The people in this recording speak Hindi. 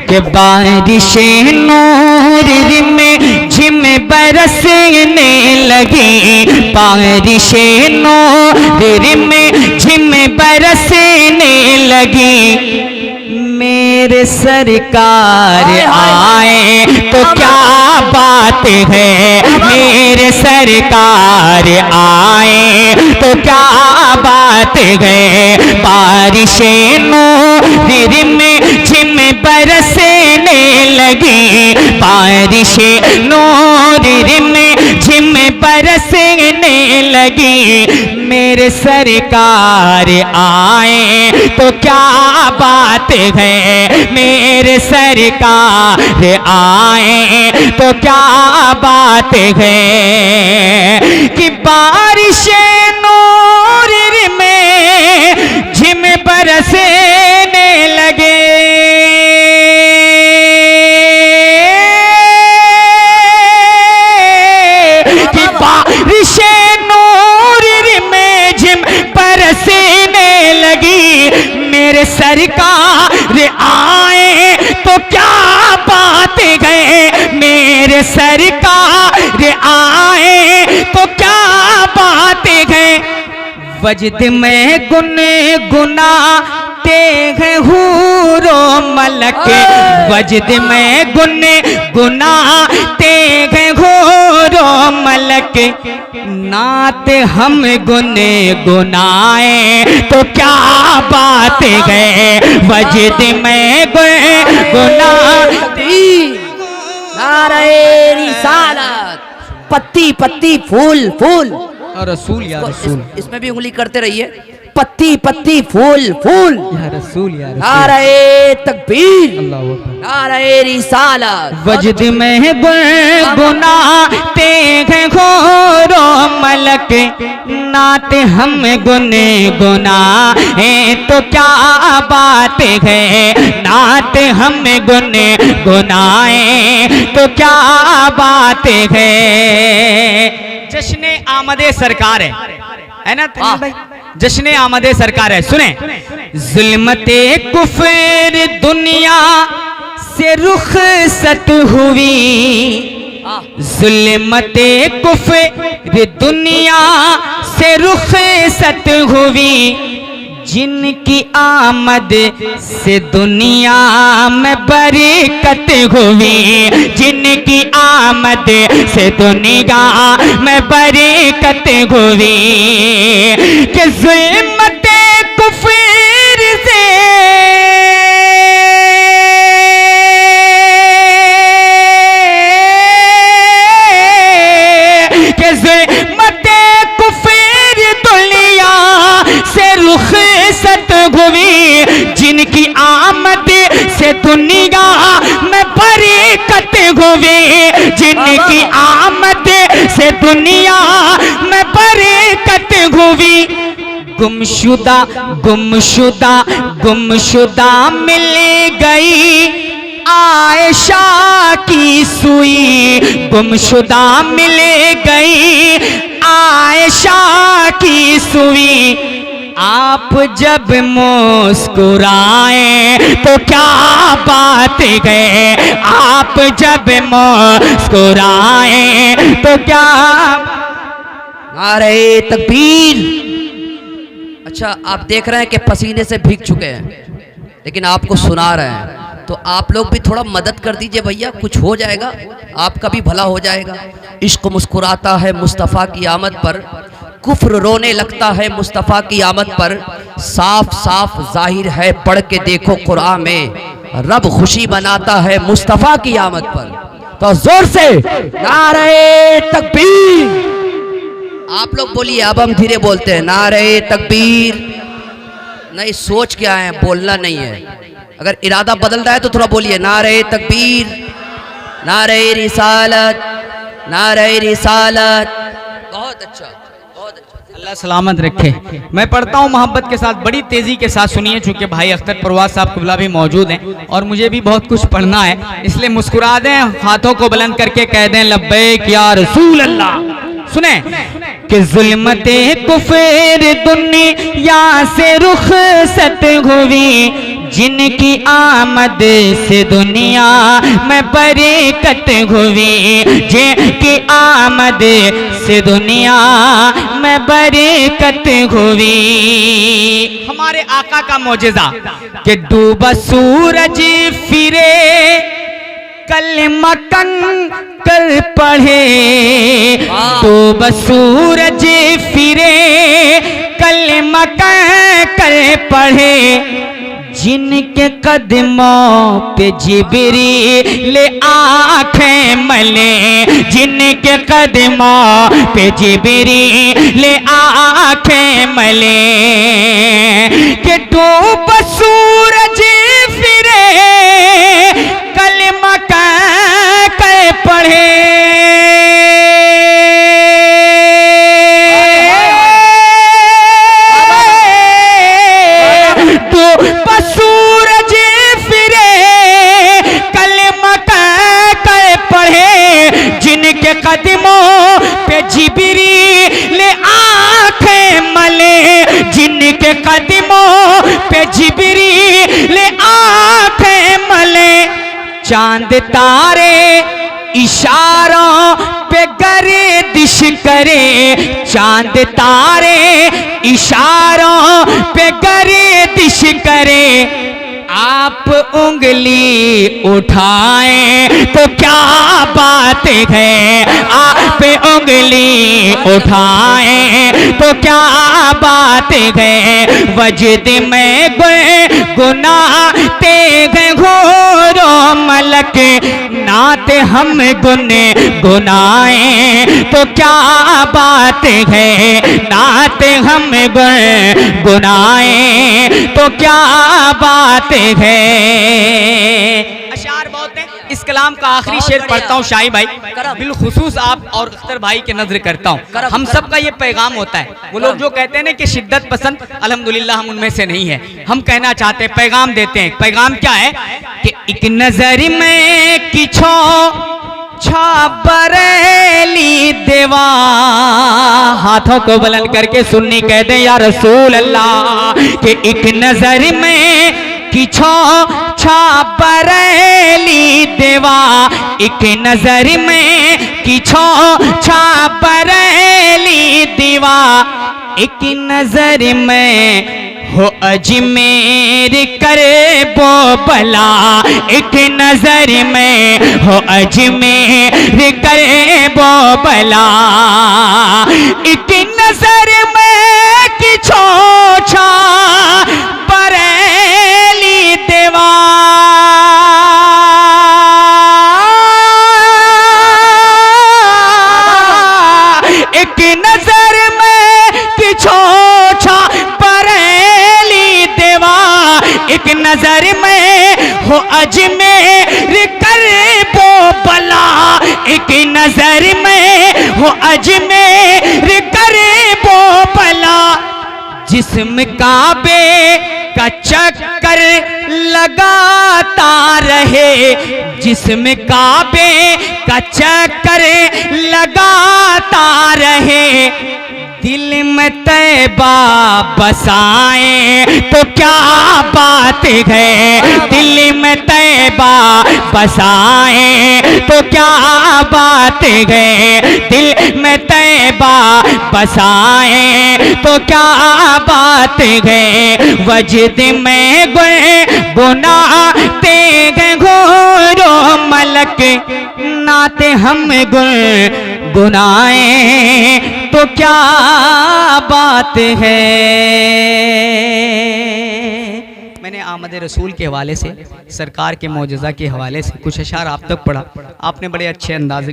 कि बारिशें नूर में झिम बरसने लगी, बारिशें नूर में झिम बरसने लगी। मेरे सरकार आए तो क्या बात है, मेरे सरकार आए तो क्या बात है। बारिशें नूर में झिम बरसने लगी, बारिशें नूर में झिम बरसने लगी। मेरे सरकार आए तो क्या बात है, मेरे सरकार आए तो क्या बात है। कि बारिशें नूर में झिम बरसने लगे, कि बारिशें नूर में झिम बरसने लगी। मेरे सरकार आए तो क्या बात है, मेरे सरकार आए तो क्या बात है। वजद में गुनगुनाते हैं हूरो मलक, वजद में गुनगुनाते हैं हूरो मलक। नात हम गुनगुनाए तो क्या बात है, वजद में गुनगुनाती। नारे रिसालत, पत्ती पत्ती फूल फूल, रसूल या रसूल, इसमें भी उंगली करते रहिए। पत्ती पत्ती फूल फूल, या रसूल या रसूल। नारे तकबीर, अल्लाह हू अकबर। नारे रिसालत। वजद में गुनगुनाते हैं घोरो मलक, नात हम गुनगुनाए तो क्या बात है, नात हम गुनगुनाए तो क्या बात है। जश्न आमदे सरकार है ना भाई, जश्न आमदे सरकार है। सुने, जुल्मते कुफर दुनिया से रुखसत हुई, जुल्मते कुफर दुनिया से रुखसत हुई। जिनकी आमद से दुनिया में बरकत हुई, जिनकी आमद से दुनिया में बरकत हुई। कि ज़ुल्मते कुफर से कि ज़ुल्मते कुफर दुनिया से रुखसत हुई, जिनकी आमद से दुनिया में बरकत हुई, जिनकी आमद से दुनिया में बरकत हुई। गुमशुदा गुमशुदा गुमशुदा मिल गई आयशा की सुई, गुमशुदा मिल गई आयशा की सुई। आप जब मुस्कुराए तो क्या बात है, आप जब मुस्कुराए तो क्या। नारे तकबीर। अच्छा, आप देख रहे हैं कि पसीने से भीग चुके हैं, लेकिन आपको सुना रहे हैं, तो आप लोग भी थोड़ा मदद कर दीजिए भैया, कुछ हो जाएगा, आपका भी भला हो जाएगा। इश्क मुस्कुराता है मुस्तफ़ा की आमद पर, कुफ्र रोने लगता है मुस्तफ़ा की आमद पर। साफ साफ जाहिर है पढ़ के देखो कुरान में, रब खुशी मनाता है मुस्तफ़ा की आमद पर। तो जोर से नारे तकबीर। आप लोग बोलिए, अब हम धीरे बोलते हैं। नारे तकबीर। नहीं, सोच के आए हैं, बोलना नहीं है। अगर इरादा बदल रहा है तो थोड़ा बोलिए। नारे तकबीर, नारे रिसालत, नारे रिसालत। बहुत अच्छा, बहुत अच्छा। अल्लाह सलामत रखे। मैं पढ़ता हूँ मोहब्बत के साथ, बड़ी तेजी के साथ सुनिए, चूंकि भाई अख्तर परवाज साहब क़िबला भी मौजूद हैं और मुझे भी बहुत कुछ पढ़ना है, इसलिए मुस्कुरा दें, हाथों को बुलंद करके कह दें लब्बैक या रसूल अल्लाह। सुने कि जुल्मते कुफर दुनिया से रुखसत हुई, जिनकी आमद से दुनिया में बरकत हुई, जिनकी आमद से दुनिया में बरकत हुई। हमारे आका का मौजज़ा कि डूबा सूरज फिरे कलमा कंकर पढ़े, डूबा सूरज फिरे कलमा कंकर पढ़े, जिनके कदमों पे जिब्रील आंखें मले, जिनके कदमों पे जिब्रील आंखें मले, कि डूबा सूरज फिरे कलमा कंकर पढ़े, सूरज फिरे कलमा कंकर पढ़े, जिनके कदमों पे जिब्रील आंखें मले, जिनके कदमों पे जिब्रील आंखें मले, चांद तारे इशारों पे गर्दिश करे, चांद तारे इशारों पे गर्दिश करे, आप उंगली उठाएं तो क्या बात है, आप उंगली उठाएं तो क्या बात है, वजद में गुनाते हैं घोरो मलक, नाते हम गुनाएं तो क्या बात है, नाते हम गुनाएं तो क्या बात है। अशार बहुत है, इस कलाम का आखिरी शेर पढ़ता हूँ शाही भाई, बिलखुसूस आप और अख्तर भाई के नजर करता हूँ। हम सब का ये पैगाम होता है, वो लोग जो कहते हैं ना कि शिद्दत पसंद, अल्हम्दुलिल्लाह हम उनमें से नहीं है। हम कहना चाहते हैं, पैगाम देते हैं। पैगाम क्या है कि एक नजर में किछो छा बरेली देवा, हाथों को बुलंद करके सुन्नी कह दे या रसूल अल्लाह, कि एक नजर में किछो छा बरेली देवा, एक नजर में किछो छा बरेली देवा, एक नजर में हो अजमेर करे वो भला, एक नजर में हो अजमेर करे वो भला, एक नजर में किछो छा बरेली देवा, एक नजर में किछो छा बरेली देवा, एक नजर में हो अजमेर करे वो भला, एक नजर में हो अजमेर करे वो भला, जिस्म काबे का चक्कर लगाता रहे, जिस्म काबे का चक्कर लगाता रहे, दिल में तैबा बसाए तो क्या बात है, दिल में तैबा बसाए तो क्या बात है, दिल में तैबा बसाए तो क्या बात है, वजद में गुनाते हैं घोरो मलक, नाते हम गुनाएं तो क्या बात है। मैंने आमद रसूल के हवाले से, सरकार के मौजज़ा के हवाले से कुछ अशार आप तक पढ़ा, आपने बड़े अच्छे अंदाज़